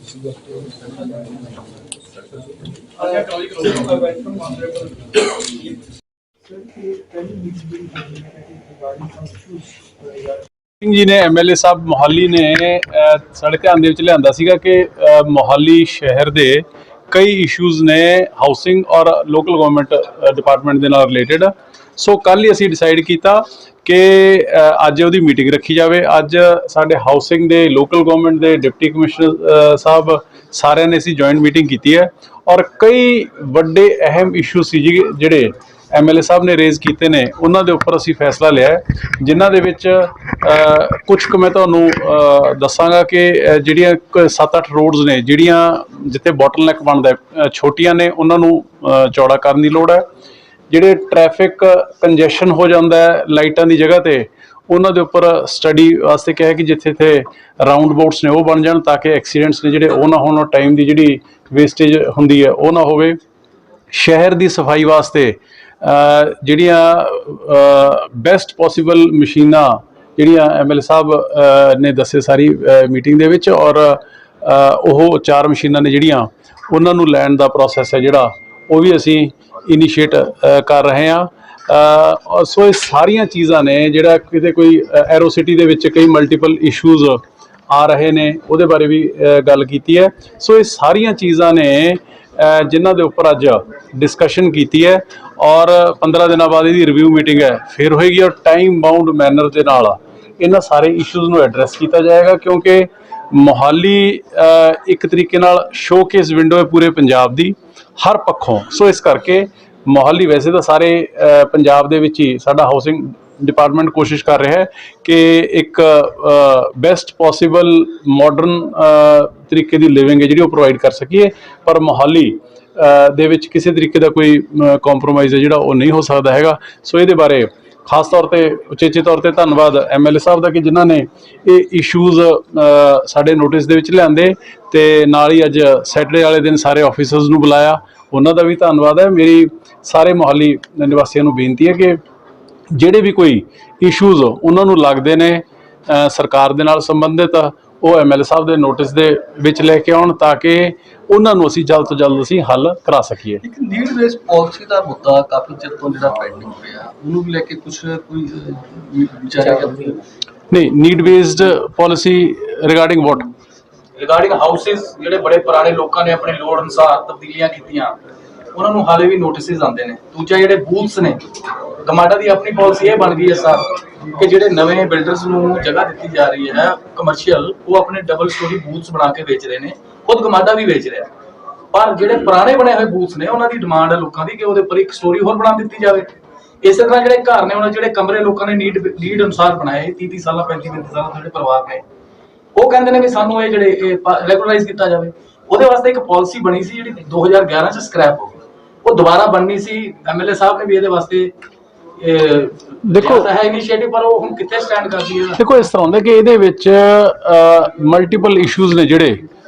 जी ने MLA साहब मोहाली ने साढ़े ध्यान ਦੇ ਵਿੱਚ ਲਿਆਂਦਾ ਸੀਗਾ ਕਿ मोहाली शहर ਦੇ कई इशूज़ ने हाउसिंग और लोकल गवर्नमेंट डिपार्टमेंट ਦੇ ਨਾਲ रिलेटेड। सो कल ही ਅਸੀਂ डिसाइड ਕੀਤਾ कि ਅੱਜ ਉਹਦੀ ਮੀਟਿੰਗ ਰੱਖੀ ਜਾਵੇ। ਅੱਜ ਸਾਡੇ ਹਾਊਸਿੰਗ ਦੇ ਲੋਕਲ ਗਵਰਨਮੈਂਟ ਦੇ ਡਿਪਟੀ ਕਮਿਸ਼ਨਰ ਸਾਹਿਬ ਸਾਰਿਆਂ ਨੇ ਅਸੀਂ ਜੁਆਇੰਟ ਮੀਟਿੰਗ ਕੀਤੀ ਹੈ ਔਰ ਕਈ ਵੱਡੇ ਅਹਿਮ ਇਸ਼ੂ ਸੀ ਜਿਹੜੇ MLA ਸਾਹਿਬ ਨੇ ਰੇਜ਼ ਕੀਤੇ ਨੇ ਉਹਨਾਂ ਦੇ ਉੱਪਰ ਅਸੀਂ ਫੈਸਲਾ ਲਿਆ ਹੈ, ਜਿਨ੍ਹਾਂ ਦੇ ਵਿੱਚ ਕੁਛ ਕੁ ਮੈਂ ਤੁਹਾਨੂੰ ਦੱਸਾਂਗਾ ਕਿ ਜਿਹੜੀਆਂ 7-8 ਰੋਡਸ ਨੇ ਜਿਹੜੀਆਂ ਜਿੱਥੇ ਬੋਟਲਨੈਕ ਬਣਦਾ ਛੋਟੀਆਂ ਨੇ ਉਹਨਾਂ ਨੂੰ ਚੌੜਾ ਕਰਨ ਦੀ ਲੋੜ ਹੈ। ਜਿਹੜੇ ਟ੍ਰੈਫਿਕ ਕੰਜੈਸ਼ਨ ਹੋ ਜਾਂਦਾ ਹੈ ਲਾਈਟਾਂ ਦੀ ਜਗ੍ਹਾ ਤੇ ਉਹਨਾਂ ਦੇ ਉੱਪਰ ਸਟੱਡੀ ਵਾਸਤੇ ਕਿਹਾ ਕਿ ਜਿੱਥੇ ਇੱਥੇ ਰਾਊਂਡ ਅਬਾਊਟਸ ਨੇ ਉਹ ਬਣ ਜਾਣ ਤਾਂ ਕਿ ਐਕਸੀਡੈਂਟਸ ਨੇ ਜਿਹੜੇ ਉਹ ਨਾ ਹੋਣ ਔਰ ਟਾਈਮ ਦੀ ਜਿਹੜੀ ਵੇਸਟੇਜ ਹੁੰਦੀ ਹੈ ਉਹ ਨਾ ਹੋਵੇ। ਸ਼ਹਿਰ ਦੀ ਸਫਾਈ ਵਾਸਤੇ ਜਿਹੜੀਆਂ ਬੈਸਟ ਪੋਸੀਬਲ ਮਸ਼ੀਨਾਂ ਜਿਹੜੀਆਂ MLA ਸਾਹਿਬ ਨੇ ਦੱਸੇ ਸਾਰੀ ਮੀਟਿੰਗ ਦੇ ਵਿੱਚ ਔਰ ਉਹ 4 ਮਸ਼ੀਨਾਂ ਨੇ ਜਿਹੜੀਆਂ ਉਹਨਾਂ ਨੂੰ ਲੈਣ ਦਾ ਪ੍ਰੋਸੈਸ ਹੈ ਜਿਹੜਾ ਉਹ ਵੀ ਅਸੀਂ ਇਨੀਸ਼ੀਏਟ ਕਰ ਰਹੇ ਹਾਂ। ਸੋ ਇਹ ਸਾਰੀਆਂ ਚੀਜ਼ਾਂ ਨੇ ਜਿਹੜਾ ਕਿਤੇ ਕੋਈ ਐਰੋ ਸਿਟੀ ਦੇ ਵਿੱਚ ਕਈ ਮਲਟੀਪਲ ਇਸ਼ੂਜ਼ ਆ ਰਹੇ ਨੇ ਉਹਦੇ ਬਾਰੇ ਵੀ ਗੱਲ ਕੀਤੀ ਹੈ। ਸੋ ਇਹ ਸਾਰੀਆਂ ਚੀਜ਼ਾਂ ਨੇ ਜਿਨ੍ਹਾਂ ਦੇ ਉੱਪਰ ਅੱਜ ਡਿਸਕਸ਼ਨ ਕੀਤੀ ਹੈ ਔਰ 15 ਦਿਨਾਂ ਬਾਅਦ ਇਹਦੀ ਰਿਵਿਊ ਮੀਟਿੰਗ ਹੈ ਫਿਰ ਹੋਏਗੀ ਔਰ ਟਾਈਮ ਬਾਉਂਡ ਮੈਨਰ ਦੇ ਨਾਲ ਇਹਨਾਂ ਸਾਰੇ ਇਸ਼ੂਜ਼ ਨੂੰ ਐਡਰੈਸ ਕੀਤਾ ਜਾਏਗਾ ਕਿਉਂਕਿ ਮੋਹਾਲੀ ਇੱਕ ਤਰੀਕੇ ਨਾਲ ਸ਼ੋਕੇਸ ਵਿੰਡੋ ਹੈ ਪੂਰੇ ਪੰਜਾਬ ਦੀ ਹਰ ਪੱਖੋਂ। ਸੋ ਇਸ ਕਰਕੇ ਮੋਹਾਲੀ ਵੈਸੇ ਤਾਂ ਸਾਰੇ ਪੰਜਾਬ ਦੇ ਵਿੱਚ ਹੀ ਸਾਡਾ ਹਾਊਸਿੰਗ ਡਿਪਾਰਟਮੈਂਟ ਕੋਸ਼ਿਸ਼ ਕਰ ਰਿਹਾ ਹੈ ਕਿ ਇੱਕ ਬੈਸਟ ਪੋਸੀਬਲ ਮਾਡਰਨ ਤਰੀਕੇ ਦੀ ਲਿਵਿੰਗ ਹੈ ਜਿਹੜੀ ਉਹ ਪ੍ਰੋਵਾਈਡ ਕਰ ਸਕੀਏ, ਪਰ ਮੋਹਾਲੀ ਦੇ ਵਿੱਚ ਕਿਸੇ ਤਰੀਕੇ ਦਾ ਕੋਈ ਕੰਪਰੋਮਾਈਜ਼ ਹੈ ਜਿਹੜਾ ਉਹ ਨਹੀਂ ਹੋ ਸਕਦਾ ਹੈਗਾ। ਸੋ ਇਹਦੇ ਬਾਰੇ ਖਾਸ ਤੌਰ ਤੇ ਉਚੇਚੇ ਤੌਰ ਤੇ ਧੰਨਵਾਦ MLA ਸਾਹਿਬ ਦਾ ਕਿ ਜਿਨ੍ਹਾਂ ਨੇ ਇਹ ਇਸ਼ੂਜ਼ ਸਾਡੇ ਨੋਟਿਸ ਦੇ ਵਿੱਚ ਲਿਆਂਦੇ ਤੇ ਨਾਲ ਹੀ ਅੱਜ ਸੈਟਰਡੇ ਵਾਲੇ ਦਿਨ ਸਾਰੇ ਆਫਿਸਰਸ ਨੂੰ ਬੁਲਾਇਆ, ਉਹਨਾਂ ਦਾ ਵੀ ਧੰਨਵਾਦ ਹੈ। ਮੇਰੀ ਸਾਰੇ ਮੋਹਾਲੀ ਨਿਵਾਸੀਆਂ ਨੂੰ ਬੇਨਤੀ ਹੈ ਕਿ ਜਿਹੜੇ ਵੀ ਕੋਈ ਇਸ਼ੂਜ਼ ਉਹਨਾਂ ਨੂੰ ਲੱਗਦੇ ਨੇ ਸਰਕਾਰ ਦੇ ਨਾਲ ਸੰਬੰਧਿਤ ਉਹ MLA ਸਾਹਿਬ ਦੇ ਨੋਟਿਸ ਦੇ ਵਿੱਚ ਲੈ ਕੇ ਆਉਣ ਤਾਂ ਕਿ ਉਹਨਾਂ ਨੂੰ ਅਸੀਂ ਜਲਦ ਤੋਂ ਜਲਦ ਅਸੀਂ ਹੱਲ ਕਰਾ ਸਕੀਏ। ਇੱਕ ਨੀਡ ਬੇਸਡ ਪਾਲਿਸੀ ਦਾ ਮੁੱਦਾ ਕਾਫੀ ਚਿਰ ਤੋਂ ਜਿਹੜਾ ਪੈਂਡਿੰਗ ਪਿਆ ਉਹਨੂੰ ਵੀ ਲੈ ਕੇ ਕੁਝ ਕੋਈ ਵਿਚਾਰਿਆ ਕਰਦੇ ਨਹੀਂ। ਨੀਡ ਬੇਸਡ ਪਾਲਿਸੀ ਰਿਗਾਰਡਿੰਗ ਵਾਟ? ਰਿਗਾਰਡਿੰਗ ਹਾਊਸਿਸ ਜਿਹੜੇ ਬੜੇ ਪੁਰਾਣੇ ਲੋਕਾਂ ਨੇ ਆਪਣੇ ਲੋੜ ਅਨੁਸਾਰ ਤਬਦੀਲੀਆਂ ਕੀਤੀਆਂ ਉਹਨਾਂ ਨੂੰ ਹਾਲੇ ਵੀ ਨੋਟਿਸਿਸ ਆਉਂਦੇ ਨੇ। ਦੂਜਾ ਜਿਹੜੇ ਬੂਥਸ ਨੇ ਗਮਾਡਾ ਦੀ ਆਪਣੀ ਪਾਲਿਸੀ ਇਹ ਬਣ ਗਈ ਹੈ ਸਰ ਕਿ ਜਿਹੜੇ ਨਵੇਂ ਬਿਲਡਰਸ ਨੂੰ ਜਗ੍ਹਾ ਦਿੱਤੀ ਜਾ ਰਹੀ ਹੈ ਕਮਰਸ਼ੀਅਲ ਉਹ ਆਪਣੇ ਡਬਲ ਸਟੋਰੀ ਬੂਥਸ ਬਣਾ ਕੇ ਵੇਚ ਰਹੇ ਨੇ, ਖੁਦ ਗਮਾਡਾ ਵੀ ਵੇਚ ਰਿਹਾ। ਪਰ ਜਿਹੜੇ ਪੁਰਾਣੇ ਬਣੇ ਹੋਏ ਬੂਥਸ ਨੇ ਉਹਨਾਂ ਦੀ ਡਿਮਾਂਡ ਹੈ ਲੋਕਾਂ ਦੀ ਕਿ ਉਹਦੇ ਉੱਪਰ ਇੱਕ ਸਟੋਰੀ ਹੋਰ ਬਣਾ ਦਿੱਤੀ ਜਾਵੇ। ਇਸੇ ਤਰ੍ਹਾਂ ਜਿਹੜੇ ਘਰ ਨੇ ਉਹਨਾਂ ਜਿਹੜੇ ਕਮਰੇ ਲੋਕਾਂ ਨੇ ਨੀਡ ਅਨੁਸਾਰ ਬਣਾਏ 30 ਸਾਲਾਂ 35 ਸਾਲਾਂ ਜਿਹੜੇ ਪਰਿਵਾਰ ਨੇ ਉਹ ਕਹਿੰਦੇ ਨੇ ਵੀ ਸਾਨੂੰ ਇਹ ਜਿਹੜੇ ਰੈਗੂਲਰਾਈਜ਼ ਕੀਤਾ ਜਾਵੇ। ਉਹਦੇ ਵਾਸਤੇ ਇੱਕ ਪਾਲਿਸੀ ਬਣੀ ਸੀ ਜਿਹੜੀ 2011 ਚ ਸਕ੍ਰੈਪ ਹੋ ਗਈ, ਉਹ ਦੁਬਾਰਾ ਬਣਨੀ ਸੀ। MLA ਸਾਹਿਬ ਨੇ ਵੀ ਇਹਦੇ ਵਾਸਤੇ ਦੇਖੋ ਹੈ ਇਨੀਸ਼ੀਏਟਿਵ ਪਰ ਉਹ ਹੁਣ ਕਿੱਥੇ ਸਟੈਂਡ ਕਰਦੀ ਹੈ। ਦੇਖੋ ਇਸ ਤਰ੍ਹਾਂ ਹੁੰਦਾ ਕਿ ਇਹਦੇ ਵਿੱਚ ਮਲਟੀਪਲ ਇਸ਼ੂਜ਼ ਨੇ ਜਿਹੜੇ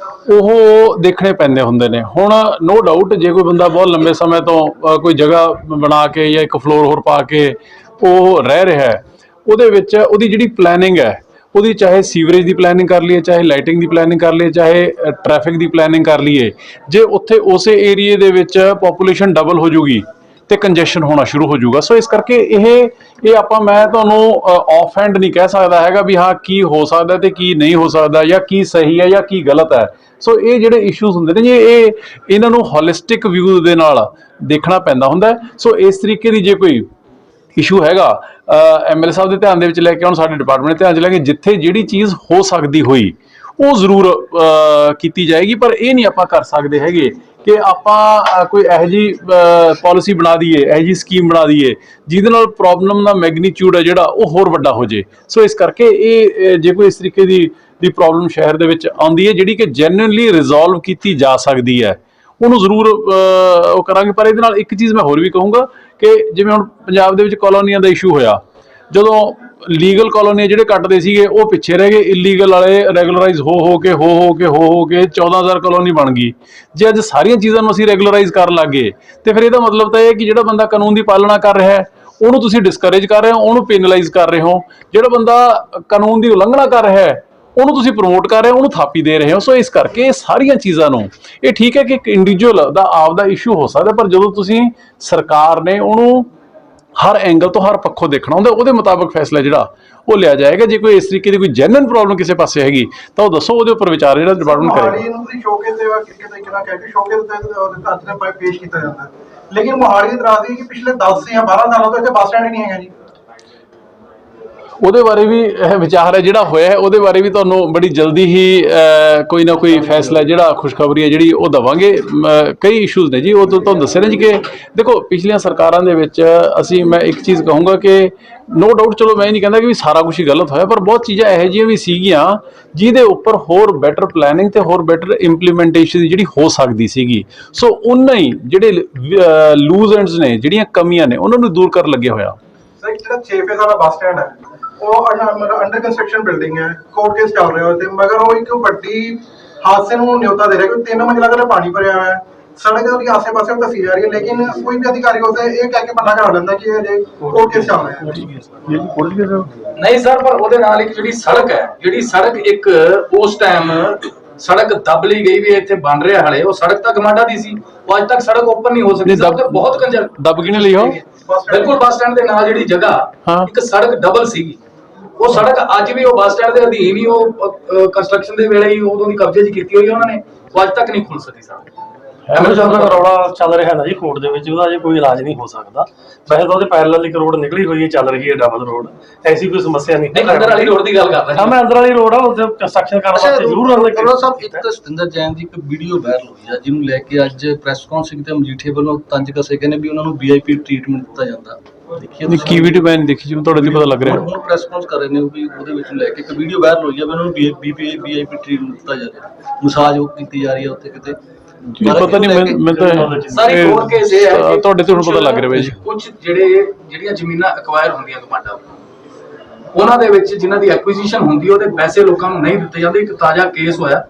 ਉਹ ਦੇਖਣੇ ਪੈਂਦੇ ਹੁੰਦੇ ਨੇ। ਹੁਣ ਨੋ ਡਾਊਟ ਜੇ ਕੋਈ ਬੰਦਾ ਬਹੁਤ ਲੰਬੇ ਸਮੇਂ ਤੋਂ ਕੋਈ ਜਗ੍ਹਾ ਬਣਾ ਕੇ ਜਾਂ ਇੱਕ ਫਲੋਰ ਹੋਰ ਪਾ ਕੇ ਉਹ ਰਹਿ ਰਿਹਾ ਹੈ ਉਹਦੇ ਵਿੱਚ ਉਹਦੀ ਜਿਹੜੀ ਪਲੈਨਿੰਗ ਹੈ ਉਹਦੀ ਚਾਹੇ ਸੀਵਰੇਜ ਦੀ ਪਲੈਨਿੰਗ ਕਰ ਲਈਏ, ਚਾਹੇ ਲਾਈਟਿੰਗ ਦੀ ਪਲੈਨਿੰਗ ਕਰ ਲਈਏ, ਚਾਹੇ ਟ੍ਰੈਫਿਕ ਦੀ ਪਲੈਨਿੰਗ ਕਰ ਲਈਏ, ਜੇ ਉੱਥੇ ਉਸੇ ਏਰੀਏ ਦੇ ਵਿੱਚ ਪੋਪੂਲੇਸ਼ਨ ਡਬਲ ਹੋ ਜੂਗੀ ਤੇ ਕੰਜੈਸ਼ਨ ਹੋਣਾ ਸ਼ੁਰੂ ਹੋ ਜਾਊਗਾ। ਸੋ ਇਸ ਕਰਕੇ ਇਹ ਆਪਾਂ ਮੈਂ ਤੁਹਾਨੂੰ ਆਫ ਹੈਂਡ ਨਹੀਂ ਕਹਿ ਸਕਦਾ ਹੈਗਾ ਵੀ ਹਾਂ ਕੀ ਹੋ ਸਕਦਾ ਤੇ ਕੀ ਨਹੀਂ ਹੋ ਸਕਦਾ ਜਾਂ ਕੀ ਸਹੀ ਹੈ ਜਾਂ ਕੀ ਗਲਤ ਹੈ। ਸੋ ਇਹ ਜਿਹੜੇ ਇਸ਼ੂਜ਼ ਹੁੰਦੇ ਨੇ ਜੀ ਇਹਨਾਂ ਨੂੰ ਹੋਲਿਸਟਿਕ ਵਿਊ ਦੇ ਨਾਲ ਦੇਖਣਾ ਪੈਂਦਾ ਹੁੰਦਾ। ਸੋ ਇਸ ਤਰੀਕੇ ਦੀ ਜੇ ਕੋਈ ਇਸ਼ੂ ਹੈਗਾ MLA ਸਾਹਿਬ ਦੇ ਧਿਆਨ ਦੇ ਵਿੱਚ ਲੈ ਕੇ ਆਉਣ, ਸਾਡੇ ਡਿਪਾਰਟਮੈਂਟ ਦੇ ਧਿਆਨ 'ਚ ਲੈ ਕੇ ਜਿੱਥੇ ਜਿਹੜੀ ਚੀਜ਼ ਹੋ ਸਕਦੀ ਹੋਈ ਉਹ ਜ਼ਰੂਰ ਕੀਤੀ ਜਾਏਗੀ। ਪਰ ਇਹ ਨਹੀਂ ਆਪਾਂ ਕਰ ਸਕਦੇ ਹੈਗੇ ਕਿ ਆਪਾਂ ਕੋਈ ਇਹੋ ਜਿਹੀ ਪਾਲਿਸੀ ਬਣਾ ਦਈਏ, ਇਹੋ ਜਿਹੀ ਸਕੀਮ ਬਣਾ ਦਈਏ ਜਿਹਦੇ ਨਾਲ ਪ੍ਰੋਬਲਮ ਦਾ ਮੈਗਨੀਟਿਊਡ ਹੈ ਜਿਹੜਾ ਉਹ ਹੋਰ ਵੱਡਾ ਹੋ ਜੇ। ਸੋ ਇਸ ਕਰਕੇ ਇਹ ਜੇ ਕੋਈ ਇਸ ਤਰੀਕੇ ਦੀ ਪ੍ਰੋਬਲਮ ਸ਼ਹਿਰ ਦੇ ਵਿੱਚ ਆਉਂਦੀ ਹੈ ਜਿਹੜੀ ਕਿ ਜੈਨੂਇਨਲੀ ਰਿਜ਼ੋਲਵ ਕੀਤੀ ਜਾ ਸਕਦੀ ਹੈ ਉਹਨੂੰ ਜ਼ਰੂਰ ਉਹ ਕਰਾਂਗੇ। ਪਰ ਇਹਦੇ ਨਾਲ ਇੱਕ ਚੀਜ਼ ਮੈਂ ਹੋਰ ਵੀ ਕਹੂੰਗਾ ਕਿ ਜਿਵੇਂ ਹੁਣ ਪੰਜਾਬ ਦੇ ਵਿੱਚ ਕਲੋਨੀਆਂ ਦਾ ਇਸ਼ੂ ਹੋਇਆ, ਜਦੋਂ ਲੀਗਲ ਕਲੋਨੀਆਂ ਜਿਹੜੇ ਕੱਟਦੇ ਸੀਗੇ ਉਹ ਪਿੱਛੇ ਰਹਿ ਗਏ, ਇਲੀਗਲ ਵਾਲੇ ਰੈਗੂਲਰਾਈਜ਼ ਹੋ ਕੇ 14,000 ਕਲੋਨੀ ਬਣ ਗਈ। ਜੇ ਅੱਜ ਸਾਰੀਆਂ ਚੀਜ਼ਾਂ ਨੂੰ ਅਸੀਂ ਰੈਗੂਲਰਾਈਜ਼ ਕਰਨ ਲੱਗ ਗਏ ਤੇ ਫਿਰ ਇਹਦਾ ਮਤਲਬ ਤਾਂ ਇਹ ਹੈ ਕਿ ਜਿਹੜਾ ਬੰਦਾ ਕਾਨੂੰਨ ਦੀ ਪਾਲਣਾ ਕਰ ਰਿਹਾ ਹੈ ਉਹਨੂੰ ਤੁਸੀਂ ਡਿਸਕਰੇਜ ਕਰ ਰਹੇ ਹੋ, ਉਹਨੂੰ ਪੈਨਲਾਈਜ਼ ਕਰ ਰਹੇ ਹੋ। ਜਿਹੜਾ ਬੰਦਾ ਕਾਨੂੰਨ ਦੀ ਉਲੰਘਣਾ ਕਰ ਰਿਹਾ ਹੈ ਉਹਨੂੰ ਤੁਸੀਂ ਪ੍ਰਮੋਟ ਕਰ ਰਹੇ ਹੋ, ਉਹਨੂੰ ਥਾਪੀ ਦੇ ਰਹੇ ਹੋ। ਸੋ ਇਸ ਕਰਕੇ ਇਹ ਸਾਰੀਆਂ ਚੀਜ਼ਾਂ ਨੂੰ, ਇਹ ਠੀਕ ਹੈ ਕਿ ਇੱਕ ਇੰਡੀਵਿਜੂਅਲ ਦਾ ਆਪਦਾ ਇਸ਼ੂ ਹੋ ਸਕਦਾ, ਪਰ ਜਦੋਂ ਤੁਸੀਂ ਸਰਕਾਰ ਨੇ ਉਹਨੂੰ ਹਰ ਐਂਗਲ ਤੋਂ, ਹਰ ਪੱਖੋਂ ਦੇਖਣਾ ਹੁੰਦਾ, ਉਹਦੇ ਮੁਤਾਬਕ ਫੈਸਲਾ ਜਿਹੜਾ ਉਹ ਲਿਆ ਜਾਏਗਾ। ਜੇ ਕੋਈ ਇਸ ਤਰੀਕੇ ਦੀ ਕੋਈ ਜੈਨੂਇਨ ਪ੍ਰੋਬਲਮ ਕਿਸੇ ਪਾਸੇ ਹੈਗੀ ਤਾਂ ਉਹ ਦੱਸੋ, ਉਹਦੇ ਉੱਪਰ ਵਿਚਾਰ ਜਿਹੜਾ ਡਿਪਾਰਟਮੈਂਟ ਕਰੇਗਾ। ਮੋਹਾਲੀ ਨੂੰ ਤੁਸੀਂ ਸ਼ੋਕੇਸ ਦੇ ਕਿਸੇ ਤਰੀਕੇ ਨਾਲ ਕਹਿ ਕੇ ਸ਼ੋਕੇਸ ਦੇ ਤੱਤ ਤੇ ਪੇਸ਼ ਕੀਤਾ ਜਾਂਦਾ ਹੈ, ਲੇਕਿਨ ਮੋਹਾਲੀ ਦੀ ਇਤਰਾਜ਼ ਹੈ ਕਿ ਪਿਛਲੇ 10 ਜਾਂ 12 ਸਾਲਾਂ ਤੋਂ ਇੱਥੇ ਬੱਸ ਸਟੈਂਡ ਹੀ ਨਹੀਂ ਹੈਗਾ ਜੀ। ਉਹਦੇ ਬਾਰੇ ਵੀ ਵਿਚਾਰ ਹੈ ਜਿਹੜਾ ਹੋਇਆ ਹੈ, ਉਹਦੇ ਬਾਰੇ ਵੀ ਤੁਹਾਨੂੰ ਬੜੀ ਜਲਦੀ ਹੀ ਕੋਈ ਨਾ ਕੋਈ ਫੈਸਲਾ ਜਿਹੜਾ ਖੁਸ਼ਖਬਰੀ ਹੈ ਜਿਹੜੀ ਉਹ ਦੇਵਾਂਗੇ। ਕਈ ਇਸ਼ੂਜ਼ ਨੇ ਜੀ, ਉਹ ਤੁਹਾਨੂੰ ਦੱਸਿਆ ਨਾ ਜੀ ਕਿ ਦੇਖੋ ਪਿਛਲੀਆਂ ਸਰਕਾਰਾਂ ਦੇ ਵਿੱਚ ਮੈਂ ਇੱਕ ਚੀਜ਼ ਕਹੂੰਗਾ ਕਿ ਨੋ ਡਾਊਟ, ਚਲੋ ਮੈਂ ਨਹੀਂ ਕਹਿੰਦਾ ਕਿ ਵੀ ਸਾਰਾ ਕੁਝ ਹੀ ਗਲਤ ਹੋਇਆ, ਪਰ ਬਹੁਤ ਚੀਜ਼ਾਂ ਇਹੋ ਜਿਹੀਆਂ ਵੀ ਸੀਗੀਆਂ ਜਿਹਦੇ ਉੱਪਰ ਹੋਰ ਬੈਟਰ ਪਲੈਨਿੰਗ ਤੇ ਹੋਰ ਬੈਟਰ ਇੰਪਲੀਮੈਂਟੇਸ਼ਨ ਦੀ ਜਿਹੜੀ ਹੋ ਸਕਦੀ ਸੀਗੀ। ਸੋ ਉਹਨਾਂ ਹੀ ਜਿਹੜੇ ਲੂਜ਼ ਐਂਡਸ ਨੇ, ਜਿਹੜੀਆਂ ਕਮੀਆਂ ਨੇ, ਉਹਨਾਂ ਨੂੰ ਦੂਰ ਕਰਨ ਲੱਗਿਆ ਹੋਇਆ। ਸਰ ਜਿਹੜਾ 6 ਫੇਸ ਵਾਲਾ ਬੱਸ ਸਟੈਂਡ ਹੈ ਉਹ ਅੰਡਰ ਕੰਸਟਰਕਸ਼ਨ ਬਿਲਡਿੰਗ ਹੈ, ਕੋਰਟ ਕੇਸ ਚੱਲ ਰਿਹਾ ਤੇ ਮਗਰ ਉਹ ਇੱਕ ਵੱਡੀ ਹਾਦਸੇ ਨੂੰ ਨਿਯੋਤਾ ਦੇ ਰਿਹਾ ਕਿ 3 ਮੰਜ਼ਿਲਾ ਦਾ ਪਾਣੀ ਭਰਿਆ ਹੋਇਆ ਹੈ, ਸੜਕ ਦੇ ਆਸੇ ਪਾਸੇ ਧੱਸੀ ਜਾ ਰਹੀ ਹੈ, ਲੇਕਿਨ ਕੋਈ ਵੀ ਅਧਿਕਾਰੀ ਹੁੰਦਾ ਇਹ ਕਹਿ ਕੇ ਮਨਾ ਕਰਾ ਲੈਂਦਾ ਕਿ ਇਹ ਕੋਰਟ ਕੇਸ ਚੱਲ ਰਿਹਾ ਹੈ। ਨਹੀਂ ਸਰ, ਪਰ ਉਹਦੇ ਨਾਲ ਇੱਕ ਜਿਹੜੀ ਸੜਕ ਇੱਕ ਉਸ ਟਾਈਮ ਸੜਕ ਦੱਬ ਲਈ ਗਈ ਵੀ ਇੱਥੇ ਬਣ ਰਿਹਾ ਹਲੇ, ਉਹ ਸੜਕ ਤਾਂ ਗਮਾਡਾ ਦੀ ਸੀ, ਉਹ ਅੱਜ ਤੱਕ ਸੜਕ ਓਪਨ ਨਹੀਂ ਹੋ ਸਕੀ। ਬਹੁਤ ਕੰਜਰ ਦੱਬ ਕਿਹਨੇ ਲਈ ਉਹ? ਬਿਲਕੁਲ ਬੱਸ ਸਟੈਂਡ ਦੇ ਨਾਲ ਜਿਹੜੀ ਜਗ੍ਹਾ ਇੱਕ ਸੜਕ ਡਬਲ ਸੀਗੀ, ਉਹ ਸੜਕ ਅੱਜ ਵੀ ਉਹ ਬੱਸ ਸਟੈਂਡ ਦੇ ਅਧੀਨ ਹੀ, ਉਹ ਕੰਸਟਰਕਸ਼ਨ ਦੇ ਵੇਲੇ ਹੀ ਉਦੋਂ ਦੀ ਕਬਜ਼ੇ 'ਚ ਕੀਤੀ ਹੋਈ ਉਹਨਾਂ ਨੇ, ਉਹ ਅੱਜ ਤੱਕ ਨਹੀਂ ਖੁੱਲ ਸਕੀ ਸੜਕ। ਐਮਰਜੈਂਸੀ ਦਾ ਰੌਲਾ ਚੱਲ ਰਿਹਾ ਨਾ ਜੀ ਕੋਰਟ ਦੇ ਵਿੱਚ, ਉਹਦਾ ਅਜੇ ਕੋਈ ਇਲਾਜ ਨਹੀਂ ਹੋ ਸਕਦਾ। ਵੈਸੇ ਤਾਂ ਉਹਦੇ ਪੈਰਲਲ ਇੱਕ ਰੋਡ ਨਿਕਲੀ ਹੋਈ ਹੈ, ਚੱਲ ਰਹੀ ਹੈ ਡਬਲ ਰੋਡ, ਐਸੀ ਕੋਈ ਸਮੱਸਿਆ ਨਹੀਂ। ਅੰਦਰ ਵਾਲੀ ਰੋਡ ਦੀ ਗੱਲ ਕਰ ਰਿਹਾ ਮੈਂ ਅੰਦਰ ਵਾਲੀ ਰੋਡ ਆ, ਉੱਥੇ ਕੰਸਟਰਕਸ਼ਨ ਕਰਨ ਵਾਸਤੇ ਜ਼ਰੂਰ ਆਉਂਦੇ। ਸਾਹਿਬ ਇੱਕ ਸਤਿੰਦਰ ਜੈਨ ਦੀ ਇੱਕ ਵੀਡੀਓ ਵਾਇਰਲ ਹੋਈ ਆ, ਜਿਹਨੂੰ ਲੈ ਕੇ ਅੱਜ ਪ੍ਰੈਸ ਕਾਨਫਰੰਸ ਤੇ ਮਜੀਠੇ ਵੱਲੋਂ ਤੰਜ ਕਸੇ ਕਹਿੰਦੇ ਵੀ ਉਹਨਾਂ ਨੂੰ ਵੀਆਈਪੀ ਟ੍ਰੀਟਮੈਂਟ ਦਿੱਤਾ ਜਾਂਦਾ। ਦੇਖੀ ਕੀ ਵੀਡੀਓ ਮੈਂ ਨਹੀਂ ਦੇਖੀ ਜੀ, ਤੁਹਾਡੇ ਲਈ ਪਤਾ ਲੱਗ ਰਿਹਾ। ਹੁਣ ਪ੍ਰੈਸ ਕਾਨਫਰੰਸ ਕਰ ਰਹੇ ਨੇ ਵੀ ਉਹਦੇ ਵਿੱਚ ਲੈ ਕੇ ਇੱਕ ਵੀਡੀਓ ਵਾਇਰਲ ਹੋਈ ਆ ਵੀ ਉਹਨਾਂ ਨੂੰ ਵੀਆਈਪੀ ਟ੍ਰੀਟਮੈਂਟ ਦਿੱਤਾ ਜਾ ਰਿਹਾ, ਮਸਾਜ ਉਹ ਕੀਤੀ ਜਾ ਰਹੀ ਹੈ ਉੱਥੇ ਕਿਤੇ। ਪਤਾ ਨਹੀਂ, ਮੈਂ ਤਾਂ ਸਾਰੀ ਕੋਰਟ ਕੇਸ ਇਹ ਹੈ ਤੁਹਾਡੇ ਤੋਂ ਹੁਣ ਪਤਾ ਲੱਗ ਰਿਹਾ ਜੀ। ਕੁਝ ਜਿਹੜੀਆਂ ਜ਼ਮੀਨਾਂ ਐਕਵਾਇਰ ਹੁੰਦੀਆਂ ਗਮਾਡਾ, ਉਹਨਾਂ ਦੇ ਵਿੱਚ ਜਿਨ੍ਹਾਂ ਦੀ ਐਕੁਇਜ਼ੀਸ਼ਨ ਹੁੰਦੀ ਉਹਦੇ ਪੈਸੇ ਲੋਕਾਂ ਨੂੰ ਨਹੀਂ ਦਿੱਤੇ ਜਾਂਦੇ। ਇੱਕ ਤਾਜ਼ਾ ਕੇਸ ਹੋਇਆ,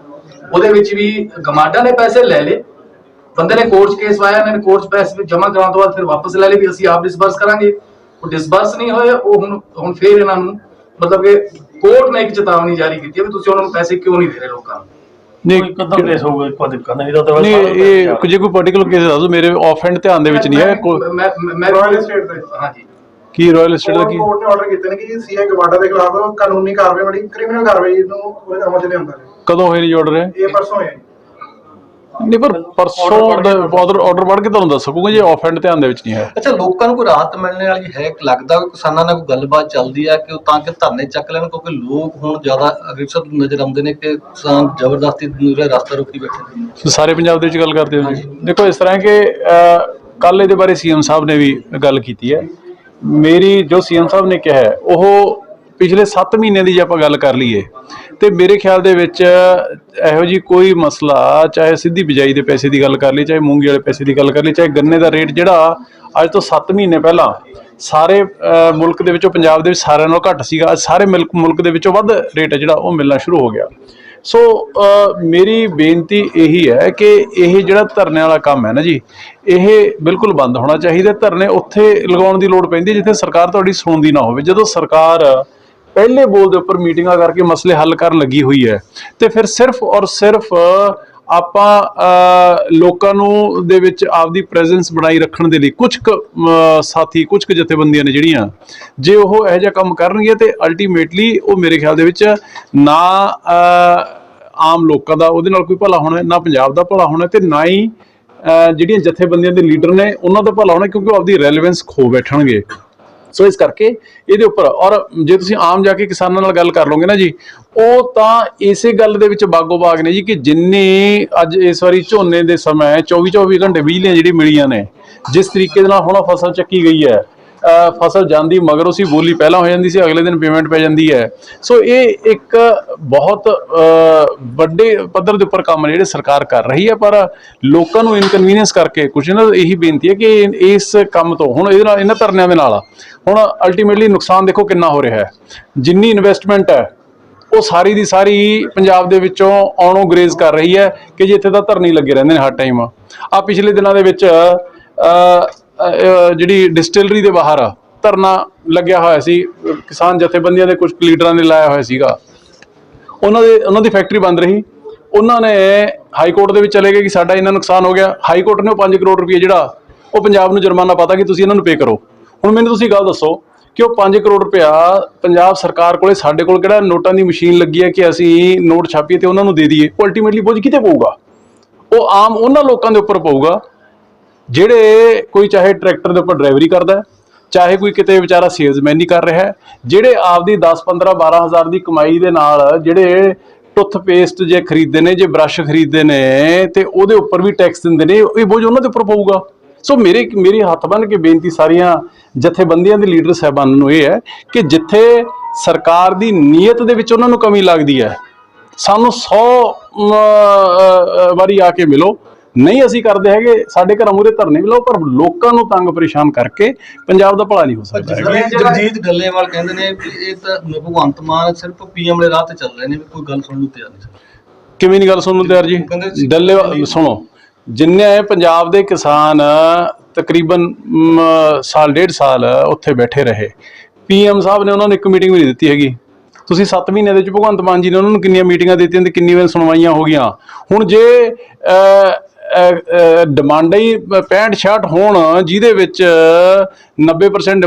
ਉਹਦੇ ਵਿੱਚ ਵੀ ਗਮਾਡਾ ਨੇ ਪੈਸੇ ਲੈ ਲਏ, ਬੰਦੇ ਨੇ ਕੋਰਟ 'ਚ ਕੇਸ ਪਾਇਆ, ਇਹਨਾਂ ਨੇ ਕੋਰਟ 'ਚ ਪੈਸੇ ਜਮ੍ਹਾਂ ਕਰਾਉਣ ਤੋਂ ਬਾਅਦ ਫਿਰ ਵਾਪਸ ਲੈ ਲਏ ਵੀ ਅਸੀਂ ਆਪ ਡਿਸਬਰਸ ਕਰਾਂਗੇ। ਉਹ ਡਿਸਬਰਸ ਨਹੀਂ ਹੋਏ, ਉਹ ਹੁਣ ਫਿਰ ਇਹਨਾਂ ਨੂੰ ਮਤਲਬ ਕਿ ਕੋਰਟ ਨੇ ਇੱਕ ਚੇਤਾਵਨੀ ਜਾਰੀ ਕੀਤੀ ਹੈ ਵੀ ਤੁਸੀਂ ਉਹਨਾਂ ਨੂੰ ਪੈਸੇ ਕਿਉਂ ਨਹੀਂ ਦੇ ਰਹੇ ਲੋਕਾਂ ਨੂੰ। ਨਹੀਂ ਕਦੋਂ ਕੇਸ ਹੋਊਗਾ ਇੱਕ ਵਾਰ ਦਿੱਕਤ ਨਹੀਂ ਤਾਂ ਨਹੀਂ, ਇਹ ਜੇ ਕੋਈ ਪਾਰਟਿਕੂਲਰ ਕੇਸ ਦੱਸੋ, ਮੇਰੇ ਆਫ ਹੈਂਡ ਧਿਆਨ ਦੇ ਵਿੱਚ ਨਹੀਂ ਹੈ। ਮੈਂ ਰਾਇਲ ਸਟੇਟ ਦੇ ਹਾਂਜੀ ਕੀ ਰਾਇਲ ਸਟੇਟ ਦਾ ਕੀ ਕੋਰਟ ਨੇ ਆਰਡਰ ਕੀਤੇ ਨੇ ਕਿ ਸੀਆਈ ਗਵਾਡਾ ਦੇ ਖਿਲਾਫ ਕਾਨੂੰਨੀ ਕਾਰਵਾਈ ਵਾਲੀ ਕ੍ਰਿਮੀਨਲ ਕਾਰਵਾਈ ਨੂੰ ਉਹਦੇ ਅਮਲ 'ਚ ਲਿਆਂਦਾ ਹੈ। ਕਦੋਂ ਹੋਏ ਨਹੀਂ ਆਰਡਰ ਹੈ? ਇਹ ਪਰਸੋਂ ਹੈ। ਨਹੀਂ, ਪਰ ਪਰਸੋਂ ਆਰਡਰ ਪੜ੍ਹ ਕੇ ਤੁਹਾਨੂੰ ਦੱਸ ਸਕੂਗਾ ਜੇ ਆਫ ਹੈਂਡ ਧਿਆਨ ਦੇ ਵਿੱਚ ਨਹੀਂ ਹੈ। ਅੱਛਾ, ਲੋਕਾਂ ਨੂੰ ਕੋਈ ਰਾਹਤ ਮਿਲਣ ਵਾਲੀ ਹੈ? ਲੱਗਦਾ ਕਿ ਕਿਸਾਨਾਂ ਨਾਲ ਕੋਈ ਗੱਲਬਾਤ ਚੱਲਦੀ ਹੈ ਕਿ ਉਹ ਤਾਂ ਕਿ ਧਰਨੇ ਚੱਕ ਲੈਣ, ਕਿਉਂਕਿ ਲੋਕ ਹੁਣ ਜ਼ਿਆਦਾ ਅਗਰੇਸਰ ਨਜ਼ਰ ਆਉਂਦੇ ਨੇ ਕਿ ਕਿਸਾਨ ਜ਼ਬਰਦਸਤੀ ਰਸਤਾ ਰੋਕੀ ਬੈਠੇ ਨੇ। ਸਾਰੇ ਪੰਜਾਬ ਦੇ ਵਿੱਚ ਗੱਲ ਕਰਦੇ ਹੋ? ਦੇਖੋ ਇਸ ਤਰ੍ਹਾਂ ਕਿ ਕੱਲ ਇਹਦੇ ਬਾਰੇ ਸੀਐਮ ਸਾਹਿਬ ਨੇ ਵੀ ਗੱਲ ਕੀਤੀ ਹੈ। ਮੇਰੀ ਜੋ ਸੀਐਮ ਸਾਹਿਬ ਨੇ ਕਿਹਾ ਹੈ ਉਹ ਪਿਛਲੇ 7 ਮਹੀਨਿਆਂ ਦੀ ਜੇ ਆਪਾਂ ਗੱਲ ਕਰ ਲਈਏ ਤੇ ਮੇਰੇ ਖਿਆਲ ਦੇ ਵਿੱਚ ਇਹੋ ਜੀ ਕੋਈ ਮਸਲਾ, ਚਾਹੇ ਸਿੱਧੀ ਬਿਜਾਈ ਦੇ ਪੈਸੇ ਦੀ ਗੱਲ ਕਰ ਲਈ, ਚਾਹੇ ਮੂੰਗੀ ਵਾਲੇ ਪੈਸੇ ਦੀ ਗੱਲ ਕਰ ਲਈ, ਚਾਹੇ ਗੰਨੇ ਦਾ ਰੇਟ ਜਿਹੜਾ ਅੱਜ ਤੋਂ 7 ਮਹੀਨੇ ਪਹਿਲਾਂ ਸਾਰੇ ਮੁਲਕ ਦੇ ਵਿੱਚੋਂ, ਪੰਜਾਬ ਦੇ ਵਿੱਚ ਸਾਰਿਆਂ ਨਾਲੋਂ ਘੱਟ ਸੀਗਾ, ਅੱਜ ਸਾਰੇ ਮੁਲਕ ਦੇ ਵਿੱਚੋਂ ਵੱਧ ਰੇਟ ਹੈ ਜਿਹੜਾ ਉਹ ਮਿਲਣਾ ਸ਼ੁਰੂ ਹੋ ਗਿਆ। ਸੋ ਮੇਰੀ ਬੇਨਤੀ ਇਹੀ ਹੈ ਕਿ ਇਹ ਜਿਹੜਾ ਧਰਨੇ ਵਾਲਾ ਕੰਮ ਹੈ ਨਾ ਜੀ, ਇਹ ਬਿਲਕੁਲ ਬੰਦ ਹੋਣਾ ਚਾਹੀਦਾ। ਧਰਨੇ ਉੱਥੇ ਲਗਾਉਣ ਦੀ ਲੋੜ ਪੈਂਦੀ ਜਿੱਥੇ ਸਰਕਾਰ ਤੁਹਾਡੀ ਸੁਣਦੀ ਨਾ ਹੋਵੇ। ਜਦੋਂ ਸਰਕਾਰ ਪਹਿਲੇ ਬੋਲ ਦੇ ਉੱਪਰ ਮੀਟਿੰਗਾਂ ਕਰਕੇ ਮਸਲੇ ਹੱਲ ਕਰਨ ਲੱਗੀ ਹੋਈ ਹੈ ਤੇ ਫਿਰ ਸਿਰਫ ਔਰ ਸਿਰਫ ਆਪਾਂ ਲੋਕਾਂ ਨੂੰ ਦੇ ਵਿੱਚ ਆਪਦੀ ਪ੍ਰੈਜ਼ੈਂਸ ਬਣਾਈ ਰੱਖਣ ਦੇ ਲਈ ਕੁਝ ਸਾਥੀ, ਕੁਝ ਜਥੇਬੰਦੀਆਂ ਨੇ ਜਿਹੜੀਆਂ, ਜੇ ਉਹ ਇਹੋ ਜਿਹਾ ਕੰਮ ਕਰਨਗੇ ਤੇ ਅਲਟੀਮੇਟਲੀ ਉਹ ਮੇਰੇ ਖਿਆਲ ਦੇ ਵਿੱਚ ਨਾ ਆਮ ਲੋਕਾਂ ਦਾ ਉਹਦੇ ਨਾਲ ਕੋਈ ਭਲਾ ਹੋਣਾ, ਨਾ ਪੰਜਾਬ ਦਾ ਭਲਾ ਹੋਣਾ ਤੇ ਨਾ ਹੀ ਜਿਹੜੀਆਂ ਜਥੇਬੰਦੀਆਂ ਦੇ ਲੀਡਰ ਨੇ ਉਹਨਾਂ ਦਾ ਭਲਾ ਹੋਣਾ, ਕਿਉਂਕਿ ਉਹ ਆਪਦੀ ਰੈਲੇਵੈਂਸ ਖੋ ਬੈਠਣਗੇ। ਸੋ ਇਸ ਕਰਕੇ ਇਹਦੇ ਉੱਪਰ, ਔਰ ਜੇ ਤੁਸੀਂ ਆਮ ਜਾ ਕੇ ਕਿਸਾਨਾਂ ਨਾਲ ਗੱਲ ਕਰ ਲਓਗੇ ਨਾ ਜੀ, ਉਹ ਤਾਂ ਇਸੇ ਗੱਲ ਦੇ ਵਿੱਚ ਬਾਗੋ ਬਾਗ ਨੇ ਜੀ ਕਿ ਜਿੰਨੇ ਅੱਜ ਇਸ ਵਾਰੀ ਝੋਨੇ ਦੇ ਸਮੇਂ 24 ਘੰਟੇ ਬਿਜਲੀਆਂ ਜਿਹੜੀ ਮਿਲੀਆਂ ਨੇ, ਜਿਸ ਤਰੀਕੇ ਦੇ ਨਾਲ ਹੁਣ ਫਸਲ ਚੱਕੀ ਗਈ ਹੈ, ਫਸਲ ਜਾਂਦੀ ਮਗਰੋਂ ਸੀ, ਬੋਲੀ ਪਹਿਲਾਂ ਹੋ ਜਾਂਦੀ ਸੀ, ਅਗਲੇ ਦਿਨ ਪੇਮੈਂਟ ਪੈ ਜਾਂਦੀ ਹੈ। ਸੋ ਇਹ ਇੱਕ ਬਹੁਤ ਵੱਡੇ ਪੱਧਰ ਦੇ ਉੱਪਰ ਕੰਮ ਜਿਹੜੇ ਸਰਕਾਰ ਕਰ ਰਹੀ ਹੈ, ਪਰ ਲੋਕਾਂ ਨੂੰ ਇਨਕਨਵੀਨੀਅੰਸ ਕਰਕੇ ਕੁਝ ਨਾ, ਇਹੀ ਬੇਨਤੀ ਹੈ ਕਿ ਇਸ ਕੰਮ ਤੋਂ ਹੁਣ ਇਹਦੇ ਨਾਲ, ਇਹਨਾਂ ਧਰਨਿਆਂ ਦੇ ਨਾਲ ਹੁਣ ਅਲਟੀਮੇਟਲੀ ਨੁਕਸਾਨ ਦੇਖੋ ਕਿੰਨਾ ਹੋ ਰਿਹਾ ਹੈ। ਜਿੰਨੀ ਇਨਵੈਸਟਮੈਂਟ ਹੈ ਉਹ ਸਾਰੀ ਦੀ ਸਾਰੀ ਪੰਜਾਬ ਦੇ ਵਿੱਚੋਂ ਆਉਣੋਂ ਗਰੇਜ਼ ਕਰ ਰਹੀ ਹੈ ਕਿ ਜੀ ਇੱਥੇ ਤਾਂ ਧਰਨੇ ਲੱਗੇ ਰਹਿੰਦੇ ਨੇ ਹਰ ਟਾਈਮ। ਆ ਪਿਛਲੇ ਦਿਨਾਂ ਦੇ ਵਿੱਚ ਜਿਹੜੀ ਡਿਸਟਿਲਰੀ ਦੇ ਬਾਹਰ ਧਰਨਾ ਲੱਗਿਆ ਹੋਇਆ ਸੀ, ਕਿਸਾਨ ਜਥੇਬੰਦੀਆਂ ਦੇ ਕੁਝ ਲੀਡਰਾਂ ਨੇ ਲਾਇਆ ਹੋਇਆ ਸੀਗਾ। ਉਹਨਾਂ ਦੀ ਫੈਕਟਰੀ ਬੰਦ ਰਹੀ। ਉਹਨਾਂ ਨੇ ਹਾਈ ਕੋਰਟ ਦੇ ਵਿੱਚ ਚਲੇ ਗਏ ਕਿ ਸਾਡਾ ਇੰਨਾ ਨੁਕਸਾਨ ਹੋ ਗਿਆ। ਹਾਈ ਕੋਰਟ ਨੇ ਉਹ 5 ਕਰੋੜ ਰੁਪਏ ਜਿਹੜਾ ਉਹ ਪੰਜਾਬ ਨੂੰ ਜੁਰਮਾਨਾ ਪਤਾ ਕਿ ਤੁਸੀਂ ਇਹਨਾਂ ਨੂੰ ਪੇ ਕਰੋ। ਹੁਣ ਮੈਨੂੰ ਤੁਸੀਂ ਗੱਲ ਦੱਸੋ ਕਿ ਉਹ 5 ਕਰੋੜ ਰੁਪਇਆ ਪੰਜਾਬ ਸਰਕਾਰ ਕੋਲੇ, ਸਾਡੇ ਕੋਲ ਕਿਹੜਾ ਨੋਟਾਂ ਦੀ ਮਸ਼ੀਨ ਲੱਗੀ ਹੈ ਕਿ ਅਸੀਂ ਨੋਟ ਛਾਪੀਏ ਤੇ ਉਹਨਾਂ ਨੂੰ ਦੇ ਦਈਏ? ਉਹ ਅਲਟੀਮੇਟਲੀ ਬੋਝ ਕਿਤੇ ਪਊਗਾ? ਉਹ ਆਮ ਉਹਨਾਂ ਲੋਕਾਂ ਦੇ ਉੱਪਰ ਪਊਗਾ ਜਿਹੜੇ ਕੋਈ ਚਾਹੇ ਟਰੈਕਟਰ ਦੇ ਉੱਪਰ ਡਰਾਈਵਰੀ ਕਰਦਾ, ਚਾਹੇ ਕੋਈ ਕਿਤੇ ਵਿਚਾਰਾ ਸੇਲਜ਼ਮੈਨ ਹੀ ਕਰ ਰਿਹਾ ਹੈ, ਜਿਹੜੇ ਆਪਦੀ 10 15 12 ਹਜ਼ਾਰ ਦੀ ਕਮਾਈ ਦੇ ਨਾਲ ਜਿਹੜੇ ਟੁੱਥਪੇਸਟ ਜੇ ਖਰੀਦਦੇ ਨੇ, ਜੇ ਬ੍ਰਸ਼ ਖਰੀਦਦੇ ਨੇ ਤੇ ਉਹਦੇ ਉੱਪਰ ਵੀ ਟੈਕਸ ਦਿੰਦੇ ਨੇ, ਇਹ ਬੋਝ ਉਹਨਾਂ ਦੇ ਉੱਪਰ ਪਊਗਾ। ਸੋ ਮੇਰੀ ਹੱਥ ਬੰਨ੍ਹ ਕੇ ਬੇਨਤੀ ਸਾਰੀਆਂ ਜਥੇਬੰਦੀਆਂ ਦੇ ਲੀਡਰ ਸਾਹਿਬਾਨ ਨੂੰ ਇਹ ਹੈ ਕਿ ਜਿੱਥੇ ਸਰਕਾਰ ਦੀ ਨੀਅਤ ਦੇ ਵਿੱਚ ਉਹਨਾਂ ਨੂੰ ਕਮੀ ਲੱਗਦੀ ਹੈ, ਸਾਨੂੰ 100 ਵਾਰੀ ਆ ਕੇ ਮਿਲੋ। ਨਹੀਂ ਅਸੀਂ ਕਰਦੇ ਹੈਗੇ, ਸਾਡੇ ਘਰਾਂ ਮੂਹਰੇ ਧਰਨੇ ਵੀ ਲਾਓ, ਪਰ ਲੋਕਾਂ ਨੂੰ ਤੰਗ ਪਰੇਸ਼ਾਨ ਕਰਕੇ ਪੰਜਾਬ ਦਾ ਭਲਾ ਨਹੀਂ ਹੋ ਸਕਦਾ ਹੈਗਾ। ਜਗਜੀਤ ਡੱਲੇਵਾਲ ਕਹਿੰਦੇ ਨੇ ਵੀ ਇਹ ਤਾਂ ਭਗਵੰਤ ਮਾਨ ਸਿਰਫ ਪੀਐਮ ਵਾਲੇ ਰਾਹ ਤੇ ਚੱਲ ਰਹੇ ਨੇ, ਵੀ ਕੋਈ ਗੱਲ ਸੁਣਨ ਨੂੰ ਤਿਆਰ ਨਹੀਂ। ਕਿਵੇਂ ਨਹੀਂ ਗੱਲ ਸੁਣਨ ਨੂੰ ਤਿਆਰ ਜੀ? ਡੱਲੇਵਾਲ ਸੁਣੋ, ਜਿੰਨੇ ਪੰਜਾਬ ਦੇ ਕਿਸਾਨ ਤਕਰੀਬਨ ਸਾਲ 1.5 ਸਾਲ ਉੱਥੇ ਬੈਠੇ ਰਹੇ, ਪੀਐਮ ਸਾਹਿਬ ਨੇ ਉਹਨਾਂ ਨੂੰ ਇੱਕ ਮੀਟਿੰਗ ਵੀ ਨਹੀਂ ਦਿੱਤੀ ਹੈਗੀ। ਤੁਸੀਂ 7 ਮਹੀਨਿਆਂ ਦੇ ਵਿੱਚ ਭਗਵੰਤ ਮਾਨ ਜੀ ਨੇ ਉਹਨਾਂ ਨੂੰ ਕਿੰਨੀਆਂ ਮੀਟਿੰਗਾਂ ਦਿੱਤੀਆਂ ਤੇ ਕਿੰਨੀ ਵਾਰ ਸੁਣਵਾਈਆਂ ਹੋ ਗਈਆਂ। ਹੁਣ ਜੇ ਡਿਮਾਂਡਾਂ ਹੀ 65 66 ਹੋਣ, ਜਿਹਦੇ ਵਿੱਚ 90%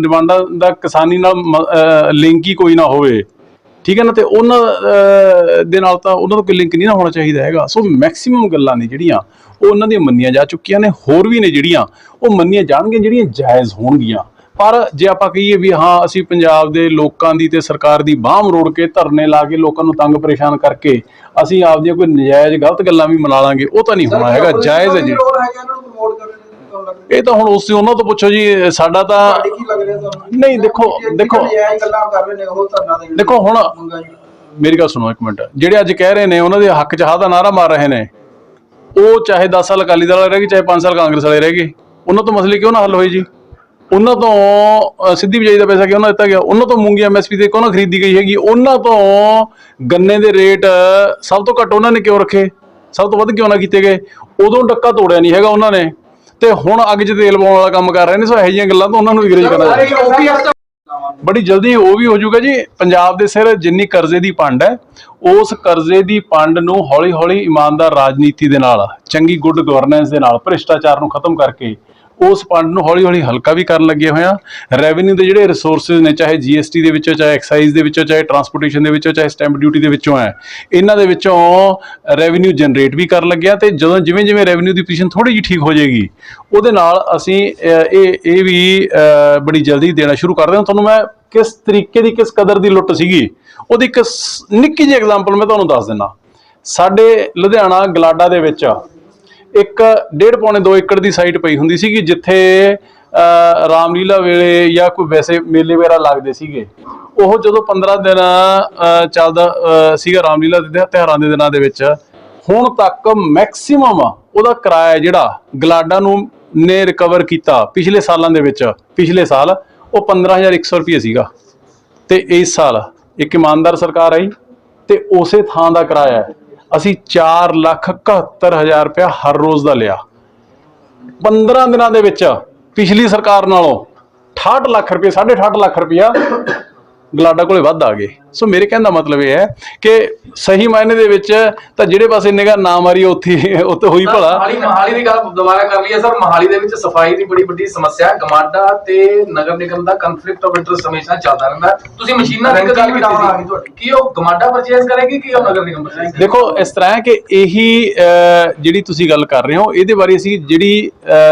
ਡਿਮਾਂਡਾਂ ਦਾ ਕਿਸਾਨੀ ਨਾਲ ਲਿੰਕ ਹੀ ਕੋਈ ਨਾ ਹੋਵੇ, ਠੀਕ ਹੈ ਨਾ, ਤੇ ਉਹਨਾਂ ਦੇ ਨਾਲ ਤਾਂ ਉਹਨਾਂ ਤੋਂ ਕੋਈ ਲਿੰਕ ਨਹੀਂ ਨਾ ਹੋਣਾ ਚਾਹੀਦਾ ਹੈਗਾ। ਸੋ ਮੈਕਸਿਮਮ ਗੱਲਾਂ ਨੇ ਜਿਹੜੀਆਂ ਉਹ ਉਹਨਾਂ ਦੀਆਂ ਮੰਨੀਆਂ ਜਾ ਚੁੱਕੀਆਂ ਨੇ, ਹੋਰ ਵੀ ਨੇ ਜਿਹੜੀਆਂ ਉਹ ਮੰਨੀਆਂ ਜਾਣਗੀਆਂ, ਜਿਹੜੀਆਂ ਜਾਇਜ਼ ਹੋਣਗੀਆਂ। ਪਰ ਜੇ ਆਪਾਂ ਕਹੀਏ ਵੀ ਹਾਂ ਅਸੀਂ ਪੰਜਾਬ ਦੇ ਲੋਕਾਂ ਦੀ ਤੇ ਸਰਕਾਰ ਦੀ ਬਾਂਹ ਮਰੋੜ ਕੇ ਧਰਨੇ ਲਾ ਕੇ ਲੋਕਾਂ ਨੂੰ ਤੰਗ ਪਰੇਸ਼ਾਨ ਕਰਕੇ ਅਸੀਂ ਆਪਦੀਆਂ ਕੋਈ ਨਜਾਇਜ਼ ਗਲਤ ਗੱਲਾਂ ਵੀ ਮਨਾ ਲਾਂਗੇ, ਉਹ ਤਾਂ ਨਹੀਂ ਹੋਣਾ ਹੈਗਾ। ਜਾਇਜ਼ ਹੈ ਜੀ, ਇਹ ਤਾਂ ਹੁਣ ਉਸ ਉਹਨਾਂ ਤੋਂ ਪੁੱਛੋ ਜੀ। ਸਾਡਾ ਤਾਂ ਨਹੀਂ, ਦੇਖੋ ਹੁਣ ਮੇਰੀ ਗੱਲ ਸੁਣੋ ਇੱਕ ਮਿੰਟ। ਜਿਹੜੇ ਅੱਜ ਕਹਿ ਰਹੇ ਨੇ ਉਹਨਾਂ ਦੇ ਹੱਕ 'ਚ ਹਾਂ ਦਾ ਨਾਅਰਾ ਮਾਰ ਰਹੇ ਨੇ, ਉਹ ਚਾਹੇ 10 ਸਾਲ ਅਕਾਲੀ ਦਲ ਰਹਿ ਗਏ, ਚਾਹੇ 5 ਸਾਲ ਕਾਂਗਰਸ ਵਾਲੇ ਰਹਿ ਗਏ, ਉਹਨਾਂ ਤੋਂ ਮਸਲੇ ਕਿਉਂ ਨਾ ਹੱਲ ਹੋਏ ਜੀ? ਉਹਨਾਂ ਤੋਂ ਸਿੱਧੀ ਬਿਜਾਈ ਦਾ ਪੈਸਾ ਕਿਉਂ ਨਾ ਦਿੱਤਾ ਗਿਆ? ਉਹਨਾਂ ਤੋਂ ਮੂੰਗੀ MSP ਤੇ ਕਿਉਂ ਨਾ ਖਰੀਦੀ ਗਈ ਹੈਗੀ? ਉਹਨਾਂ ਤੋਂ ਗੰਨੇ ਦੇ ਰੇਟ ਸਭ ਤੋਂ ਘੱਟ ਉਹਨਾਂ ਨੇ ਕਿਉਂ ਰੱਖੇ? ਸਭ ਤੋਂ ਵੱਧ ਕਿਉਂ ਨਾ ਕੀਤੇ ਗਏ? ਉਦੋਂ ਡੱਕਾ ਤੋੜਿਆ ਨਹੀਂ ਹੈਗਾ ਉਹਨਾਂ ਨੇ, ਤੇ ਹੁਣ ਅੱਗ 'ਚ ਤੇਲ ਪਾਉਣ ਵਾਲਾ ਕੰਮ ਕਰ ਰਹੇ ਨੇ। ਸੋ ਇਹੋ ਜਿਹੀਆਂ ਗੱਲਾਂ ਤੋਂ ਉਹਨਾਂ ਨੂੰ ਅੰਗਰੇਜ਼ ਕਰਨਾ ਚਾਹੀਦਾ। ਬੜੀ ਜਲਦੀ ਉਹ ਵੀ ਹੋ ਜਾਊਗਾ ਜੀ। ਪੰਜਾਬ ਦੇ ਸਿਰ ਜਿੰਨੀ ਕਰਜ਼ੇ ਦੀ ਪੰਡ ਹੈ, ਉਸ ਕਰਜ਼ੇ ਦੀ ਪੰਡ ਨੂੰ ਹੌਲੀ ਹੌਲੀ ਇਮਾਨਦਾਰ ਰਾਜਨੀਤੀ ਦੇ ਨਾਲ, ਚੰਗੀ ਗੁੱਡ ਗਵਰਨੈਂਸ ਦੇ ਨਾਲ, ਭ੍ਰਿਸ਼ਟਾਚਾਰ ਨੂੰ ਖਤਮ ਕਰਕੇ ਉਸ ਪੰਡ ਨੂੰ ਹੌਲੀ ਹੌਲੀ ਹਲਕਾ ਵੀ ਕਰਨ ਲੱਗੇ ਹੋਏ ਆ। ਰੈਵਨਿਊ ਦੇ ਜਿਹੜੇ ਰਿਸੋਰਸਿਸ ਨੇ, ਚਾਹੇ GST ਦੇ ਵਿੱਚੋਂ, ਚਾਹੇ ਐਕਸਾਈਜ਼ ਦੇ ਵਿੱਚੋਂ, ਚਾਹੇ ਟਰਾਂਸਪੋਰਟੇਸ਼ਨ ਦੇ ਵਿੱਚੋਂ, ਚਾਹੇ ਸਟੈਂਪ ਡਿਊਟੀ ਦੇ ਵਿੱਚੋਂ ਹੈ, ਇਹਨਾਂ ਦੇ ਵਿੱਚੋਂ ਰੈਵਨਿਊ ਜਨਰੇਟ ਵੀ ਕਰਨ ਲੱਗਿਆ। ਤੇ ਜਦੋਂ ਜਿਵੇਂ ਰੈਵਨਿਊ ਦੀ ਪੋਜੀਸ਼ਨ ਥੋੜੀ ਜਿਹੀ ਠੀਕ ਹੋ ਜਾਏਗੀ, ਉਹਦੇ ਨਾਲ ਅਸੀਂ ਇਹ ਵੀ ਬੜੀ ਜਲਦੀ ਦੇਣਾ ਸ਼ੁਰੂ ਕਰ ਦਿਆਂਗੇ। ਤੁਹਾਨੂੰ ਮੈਂ ਕਿਸ ਤਰੀਕੇ ਦੀ, ਕਿਸ ਕਦਰ ਦੀ ਲੁੱਟ ਸੀਗੀ ਉਹਦੀ ਇੱਕ ਨਿੱਕੀ ਜਿਹੀ ਐਗਜ਼ਾਮਪਲ ਮੈਂ ਤੁਹਾਨੂੰ ਦੱਸ ਦਿੰਦਾ। ਸਾਡੇ ਲੁਧਿਆਣਾ ਗਲਾਡਾ ਦੇ ਵਿੱਚ ਇੱਕ 1.5 ਪੌਣੇ 2 ਏਕੜ ਦੀ ਸਾਈਟ ਪਈ ਹੁੰਦੀ ਸੀਗੀ, ਜਿੱਥੇ ਰਾਮਲੀਲਾ ਵੇਲੇ ਜਾਂ ਕੋਈ ਵੈਸੇ ਮੇਲੇ ਵਗੈਰਾ ਲੱਗਦੇ ਸੀਗੇ। ਉਹ ਜਦੋਂ 15 ਦਿਨ ਚੱਲਦਾ ਸੀਗਾ ਰਾਮਲੀਲਾ ਦੇ ਤਿਉਹਾਰਾਂ ਦੇ ਦਿਨਾਂ ਦੇ ਵਿੱਚ, ਹੁਣ ਤੱਕ ਮੈਕਸਿਮਮ ਉਹਦਾ ਕਿਰਾਇਆ ਜਿਹੜਾ ਗਲਾਡਾ ਨੂੰ ਨੇ ਰਿਕਵਰ ਕੀਤਾ ਪਿਛਲੇ ਸਾਲਾਂ ਦੇ ਵਿੱਚ, ਪਿਛਲੇ ਸਾਲ ਉਹ 15,100 ਰੁਪਏ ਸੀਗਾ। ਤੇ ਇਸ ਸਾਲ ਇੱਕ ਇਮਾਨਦਾਰ ਸਰਕਾਰ ਆਈ ਤੇ ਉਸੇ ਥਾਂ ਦਾ ਕਿਰਾਇਆ ਅਸੀਂ 4,71,000 ਰੁਪਇਆ ਹਰ ਰੋਜ਼ ਦਾ ਲਿਆ। 15 ਦਿਨਾਂ ਦੇ ਵਿੱਚ ਪਿਛਲੀ ਸਰਕਾਰ ਨਾਲੋਂ 68 ਲੱਖ ਰੁਪਏ, 68 ਲੱਖ ਰੁਪਇਆ ਗਲਾਡਾ ਕੋਲੇ ਵੱਧ ਆ ਗਏ। ਸੋ ਮੇਰੇ ਕਹਿਣ ਦਾ ਮਤਲਬ ਇਹ ਹੈ ਕਿ ਸਹੀ ਮਾਇਨੇ ਦੇ ਵਿੱਚ ਤਾਂ ਜਿਹੜੇ ਪਾਸੇ ਨਿਗਾਹ ਨਾ ਮਾਰੀ ਉੱਥੇ ਹੋਈ ਭਲਾ। ਮੋਹਾਲੀ ਦੀ ਗੱਲ ਦੁਬਾਰਾ ਕਰ ਲਈਏ ਸਰ। ਮੋਹਾਲੀ ਦੇ ਵਿੱਚ ਸਫਾਈ ਦੀ ਬੜੀ ਵੱਡੀ ਸਮੱਸਿਆ, ਗਮਾਡਾ ਤੇ ਨਗਰ ਨਿਗਮ ਦਾ ਕੰਫਲਿਕਟ ਆਫ ਇੰਟਰਸਟ ਹਮੇਸ਼ਾ ਚੱਲਦਾ ਰਹਿੰਦਾ। ਤੁਸੀਂ ਮਸ਼ੀਨਾਂ ਦੀ ਗੱਲ ਕੀਤੀ ਸੀ, ਕੀ ਉਹ ਗਮਾਡਾ ਪਰਚੇਸ ਕਰੇਗੀ ਕਿ ਉਹ ਨਗਰ ਨਿਗਮ ਪਰਚੇਸ? ਦੇਖੋ ਇਸ ਤਰ੍ਹਾਂ ਹੈ ਕਿ ਇਹੀ ਜਿਹੜੀ ਤੁਸੀਂ ਗੱਲ ਕਰ ਰਹੇ ਹੋ, ਇਹਦੇ ਬਾਰੇ ਅਸੀਂ ਜਿਹੜੀ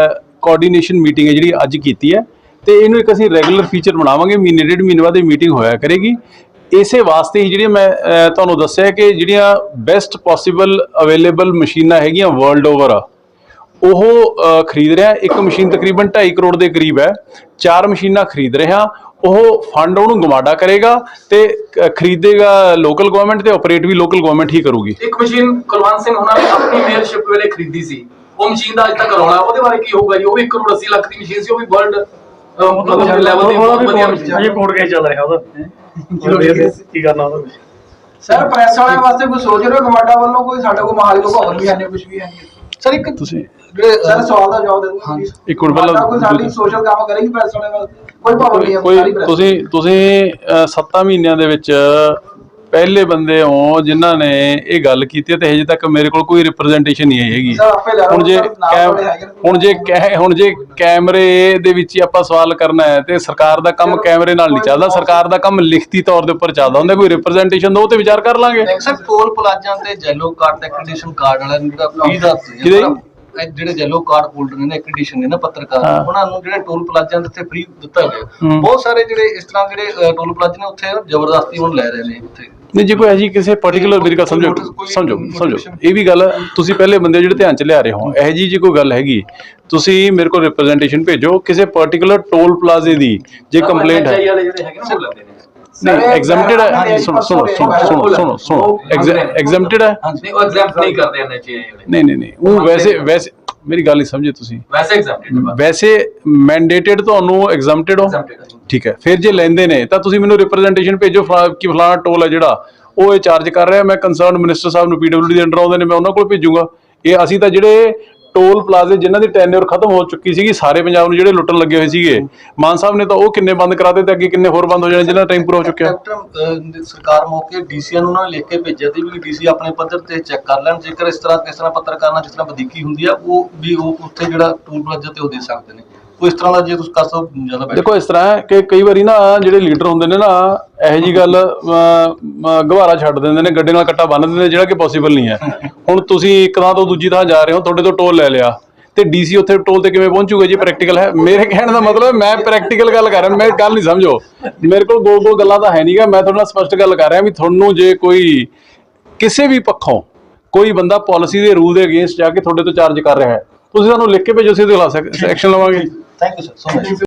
ਕੋਆਰਡੀਨੇਸ਼ਨ ਮੀਟਿੰਗ ਹੈ ਜਿਹੜੀ ਅੱਜ ਕੀਤੀ ਹੈ, ਤੇ ਇਹਨੂੰ ਇੱਕ ਅਸੀਂ ਰੈਗੂਲਰ ਫੀਚਰ ਬਣਾਵਾਂਗੇ। ਮਹੀਨੇ 1.5 ਮਹੀਨੇ ਬਾਅਦ ਇਹ ਮੀਟਿੰਗ ਹੋਇਆ ਕਰੇਗੀ। ਇਸੇ ਵਾਸਤੇ ਹੀ ਜਿਹੜੀਆਂ ਮੈਂ ਤੁਹਾਨੂੰ ਦੱਸਿਆ ਕਿ ਜਿਹੜੀਆਂ ਬੈਸਟ ਪੋਸੀਬਲ ਅਵੇਲੇਬਲ ਮਸ਼ੀਨਾਂ ਹੈਗੀਆਂ ਵਰਲਡ ਓਵਰ, ਉਹ ਖਰੀਦ ਰਿਹਾ। ਇੱਕ ਮਸ਼ੀਨ ਤਕਰੀਬਨ 2.5 ਕਰੋੜ ਦੇ ਕਰੀਬ ਹੈ। 4 ਮਸ਼ੀਨਾਂ ਖਰੀਦ ਰਿਹਾ। ਉਹ ਫੰਡ ਉਹਨੂੰ ਗਮਾਡਾ ਕਰੇਗਾ ਤੇ ਖਰੀਦੇਗਾ ਲੋਕਲ ਗਵਰਨਮੈਂਟ, ਤੇ ਆਪਰੇਟ ਵੀ ਲੋਕਲ ਗਵਰਨਮੈਂਟ ਹੀ ਕਰੂਗੀ। ਇੱਕ ਮਸ਼ੀਨ ਕੁਲਵੰਤ ਸਿੰਘ ਉਹਨਾਂ ਨੇ ਆਪਣੀ ਮੇਅਰਸ਼ਿਪ ਵੇਲੇ ਖਰੀਦੀ ਸੀ, ਉਹ ਮਸ਼ੀਨ ਦਾ ਅੱਜ ਤੱਕ ਰੌਲਾ, ਉਹਦੇ ਬਾਰੇ ਕੀ ਹੋਊਗਾ ਜੀ? ਉਹ ਵੀ 1 ਕਰੋੜ 80 ਲੱਖ ਦੀ ਮਸ਼ੀਨ ਸੀ, ਉਹ ਵੀ ਵਰਲਡ ਲੈਵਲ ਦੀ ਬਹੁਤ ਵਧੀਆ ਮਸ਼ੀਨ। ਅਜੇ ਕੋਰਟ ਕੇਸ ਚੱਲ ਰਿਹਾ ਉਹਦਾ, ਕੀ ਕਰਨਾ ਉਹਦਾ? ਸਰ ਪ੍ਰੈਸ ਵਾਲਿਆਂ ਵਾਸਤੇ ਕੋਈ ਸੋਚ ਰਹੇ ਹੋ ਗਮਾਡਾ ਵੱਲੋਂ? ਕੋਈ ਸਾਡੇ ਕੋਲ ਮੋਹਾਲੀ ਤੋਂ ਭਵਨ ਵੀ ਆਨੇ, ਕੁਝ ਵੀ ਆਨੇ ਸਰ। ਇੱਕ ਤੁਸੀਂ ਸਰ ਸਵਾਲ ਦਾ ਜਵਾਬ ਦੇ ਦਿਓ ਪਲੀਜ਼। ਇੱਕ ਮਿੰਟ ਪਹਿਲਾਂ ਕੋਈ ਸਾਡੀ ਸੋਸ਼ਲ ਕੰਮ ਕਰੇਗੀ ਪ੍ਰੈਸ ਵਾਲਿਆਂ ਵਾਸਤੇ? ਕੋਈ ਭਵਨ ਨਹੀਂ ਹੈ ਕੋਈ ਤੁਸੀਂ 7 ਮਹੀਨਿਆਂ ਦੇ ਵਿੱਚ ਪਹਿਲੇ ਬੰਦੇ ਹੋ ਜਿਨ੍ਹਾਂ ਨੇ ਇਹ ਗੱਲ ਕੀਤੀ ਹੈ ਤੇ ਹਜੇ ਤੱਕ ਮੇਰੇ ਕੋਲ ਕੋਈ ਰਿਪਰੈਜ਼ੈਂਟੇਸ਼ਨ ਨਹੀਂ ਆਈ ਹੈਗੀ। ਸਰ ਆਪੇ ਲੈ ਲਓ, ਹੁਣ ਜੇ ਸਰ, ਨਾਲ ਵਾਲੇ ਹੈਗੇ ਨੇ। ਹੁਣ ਜੇ ਕੈਮਰੇ ਦੇ ਵਿੱਚ ਹੀ ਆਪਾਂ ਸਵਾਲ ਕਰਨਾ ਹੈ ਤੇ ਸਰਕਾਰ ਦਾ ਕੰਮ ਕੈਮਰੇ ਨਾਲ ਨਹੀਂ ਚੱਲਦਾ, ਸਰਕਾਰ ਦਾ ਕੰਮ ਲਿਖਤੀ ਤੌਰ ਦੇ ਉੱਪਰ ਚੱਲਦਾ ਹੁੰਦਾ। ਕੋਈ ਰਿਪਰੈਜ਼ੈਂਟੇਸ਼ਨ ਦੋ ਤੇ ਵਿਚਾਰ ਕਰ ਲਾਂਗੇ। ਸਰ ਟੋਲ ਪਲਾਜ਼ਾ ਤੇ ਯੈਲੋ ਕਾਰਡ ਤੇ ਐਕ੍ਰੀਡੇਸ਼ਨ ਕਾਰਡ ਵਾਲਿਆਂ ਨੂੰ ਜਿਹੜਾ ਫ੍ਰੀ ਦਾ ਕਿਹਦੇ? ਇਹ ਜਿਹੜੇ ਯੈਲੋ ਕਾਰਡ ਹੋਲਡਰ ਨੇ ਐਕ੍ਰੀਡੇਸ਼ਨ ਨੇ ਨਾ ਪੱਤਰਕਾਰ, ਹਾਂ। ਉਹਨਾਂ ਨੂੰ ਜਿਹੜੇ ਟੋਲ ਪਲਾਜ਼ਾ ਦੇ ਉੱਤੇ ਫ੍ਰੀ ਦਿੱਤਾ ਗਿਆ। ਬਹੁਤ ਸਾਰੇ ਜਿਹੜੇ ਇਸ ਤਰ੍ਹਾਂ ਜਿਹੜੇ ਟੋਲ ਪਲਾਜ਼ੇ ਨੇ ਉੱਥੇ ਜ਼ਬਰਦਸਤੀ ਹੁਣ ਲੈ ਰਹੇ ਨੇ ਉੱਥੇ। ਨਹੀਂ ਜੇ ਕੋਈ ਐਜੀ ਕਿਸੇ ਪਾਰਟਿਕੂਲਰ ਮੇਰੀ ਗੱਲ ਸਮਝੋ ਇਹ ਵੀ ਗੱਲ ਤੁਸੀਂ ਪਹਿਲੇ ਬੰਦੇ ਜਿਹੜੇ ਧਿਆਨ ਚ ਲਿਆ ਰਹੇ ਹੋ, ਇਹ ਜੀ ਕੋਈ ਗੱਲ ਹੈਗੀ ਤੁਸੀਂ ਮੇਰੇ ਕੋਲ ਰਿਪਰੈਜ਼ੈਂਟੇਸ਼ਨ ਭੇਜੋ ਕਿਸੇ ਪਾਰਟਿਕੂਲਰ ਟੋਲ ਪਲਾਜ਼ੇ ਦੀ ਜੇ ਕੰਪਲੇਂਟ ਹੈ। ਵਾਲੇ ਜਿਹੜੇ ਹੈਗੇ ਨਾ ਉਹ ਲੈਂਦੇ ਨੇ। ਨਹੀਂ ਐਗਜ਼ੈਂਪਟਡ ਹੈ, ਸੁਣੋ ਐਗਜ਼ੈਂਪਟਡ ਹੈ। ਨਹੀਂ ਉਹ ਐਗਜ਼ੈਂਪਟ ਨਹੀਂ ਕਰਦੇ ਐਨਐਚਏ ਵਾਲੇ। ਨਹੀਂ ਉਹ ਵੈਸੇ ਮੇਰੀ ਗੱਲ ਨਹੀਂ ਸਮਝੇ ਤੁਸੀਂ। ਵੈਸੇ ਐਗਜ਼ੈਂਪਟਡ ਵੈਸੇ ਮੈਂਡੇਟਡ ਤੁਹਾਨੂੰ ਐਗਜ਼ੈਂਪਟਡ ਹੋ, ਠੀਕ ਹੈ। ਫਿਰ ਜੇ ਲੈਂਦੇ ਨੇ ਤਾਂ ਤੁਸੀਂ ਮੈਨੂੰ ਰਿਪਰੈਜ਼ੈਂਟੇਸ਼ਨ ਭੇਜੋ ਕਿ ਫਲਾਣਾ ਟੋਲ ਹੈ ਜਿਹੜਾ ਉਹ ਇਹ ਚਾਰਜ ਕਰ ਰਿਹਾ, ਮੈਂ ਕੰਸਰਨ ਮਿਨਿਸਟਰ ਸਾਹਿਬ ਨੂੰ PWD ਦੇ ਅੰਡਰ ਆਉਂਦੇ ਨੇ, ਮੈਂ ਉਹਨਾਂ ਕੋਲ ਭੇਜੂਗਾ। ਇਹ ਅਸੀਂ ਤਾਂ ਜਿਹੜੇ ਟੋਲ ਪਲਾਜ਼ੇ ਜਿਨ੍ਹਾਂ ਦੀ ਟੈਨਿਓਰ ਖਤਮ ਹੋ ਚੁੱਕੀ ਸੀਗੀ ਸਾਰੇ ਪੰਜਾਬ ਨੂੰ ਜਿਹੜੇ ਲੁੱਟਣ ਲੱਗੇ ਹੋਏ ਸੀਗੇ, ਮਾਨ ਸਾਹਿਬ ਨੇ ਤਾਂ ਉਹ ਕਿੰਨੇ ਬੰਦ ਕਰਾਤੇ ਤੇ ਅੱਗੇ ਕਿੰਨੇ ਹੋਰ ਬੰਦ ਹੋ ਜਾਣੇ ਜਿਹਨਾਂ ਦਾ ਟਾਈਮ ਪੂਰਾ ਹੋ ਚੁੱਕਿਆ। ਸਰਕਾਰ ਮੌਕੇ ਡੀਸੀਆਂ ਨੂੰ ਉਹਨਾਂ ਨੇ ਲਿਖ ਕੇ ਭੇਜਿਆ ਸੀ ਵੀ ਡੀਸੀ ਆਪਣੇ ਪੱਧਰ ਤੇ ਚੈੱਕ ਕਰ ਲੈਣ, ਜੇਕਰ ਇਸ ਤਰ੍ਹਾਂ ਪੱਤਰਕਾਰ ਨਾਲ ਜਿਸ ਤਰ੍ਹਾਂ ਵਧੀਕੀ ਹੁੰਦੀ ਆ ਉਹ ਵੀ ਉਹ ਉੱਥੇ ਜਿਹੜਾ ਟੋਲ ਪਲਾਜ਼ਾ ਤੇ ਉਹ ਦੇ ਸਕਦੇ ਨੇ। ਕੋਈ ਇਸ ਤਰ੍ਹਾਂ ਦਾ ਜੇ ਤੁਸੀਂ ਕਰ ਸਕੋ ਜ਼ਿਆਦਾ ਬੈਟਰ। ਦੇਖੋ ਇਸ ਤਰ੍ਹਾਂ ਹੈ ਕਿ ਕਈ ਵਾਰੀ ਨਾ ਜਿਹੜੇ ਲੀਡਰ ਹੁੰਦੇ ਨੇ ਨਾ ਇਹੋ ਜੀ ਗੱਲ ਗਵਾਰਾ ਛੱਡ ਦਿੰਦੇ ਨੇ, ਗੱਡੇ ਨਾਲ ਕੱਟਾ ਬੰਨ ਦਿੰਦੇ ਨੇ, ਜਿਹੜਾ ਕਿ ਪੋਸੀਬਲ ਨਹੀਂ ਹੈ। ਹੁਣ ਤੁਸੀਂ ਇੱਕ ਥਾਂ ਤੋਂ ਦੂਜੀ ਥਾਂ ਜਾ ਰਹੇ ਹੋ, ਤੁਹਾਡੇ ਤੋਂ ਟੋਲ ਲੈ ਲਿਆ ਤੇ ਡੀਸੀ ਉੱਥੇ ਟੋਲ ਤੇ ਕਿਵੇਂ ਪਹੁੰਚੂਗਾ ਜੀ? ਪ੍ਰੈਕਟੀਕਲ ਹੈ। ਮੇਰੇ ਕਹਿਣ ਦਾ ਮਤਲਬ ਮੈਂ ਪ੍ਰੈਕਟੀਕਲ ਗੱਲ ਕਰ ਰਿਹਾ, ਮੇਰੀ ਗੱਲ ਨਹੀਂ ਸਮਝੋ। ਮੇਰੇ ਕੋਲ ਗੋਲ ਗੱਲਾਂ ਤਾਂ ਹੈ ਨਹੀਂਗਾ, ਮੈਂ ਤੁਹਾਡੇ ਨਾਲ ਸਪਸ਼ਟ ਗੱਲ ਕਰ ਰਿਹਾ ਵੀ ਤੁਹਾਨੂੰ ਜੇ ਕੋਈ ਕਿਸੇ ਵੀ ਪੱਖੋਂ ਕੋਈ ਬੰਦਾ ਪਾਲਿਸੀ ਦੇ ਰੂਲ ਦੇ ਅਗੇਂਸਟ ਜਾ ਕੇ ਤੁਹਾਡੇ ਤੋਂ ਚਾਰਜ ਕਰ ਰਿਹਾ ਹੈ, ਤੁਸੀਂ ਸਾਨੂੰ ਲਿਖ ਕੇ ਭੇਜੋ, ਅਸੀਂ ਉਹਦੇ ਖਿਲਾਫ ਐਕਸ਼ਨ ਲਵਾਂਗੇ। Thank you sir so much.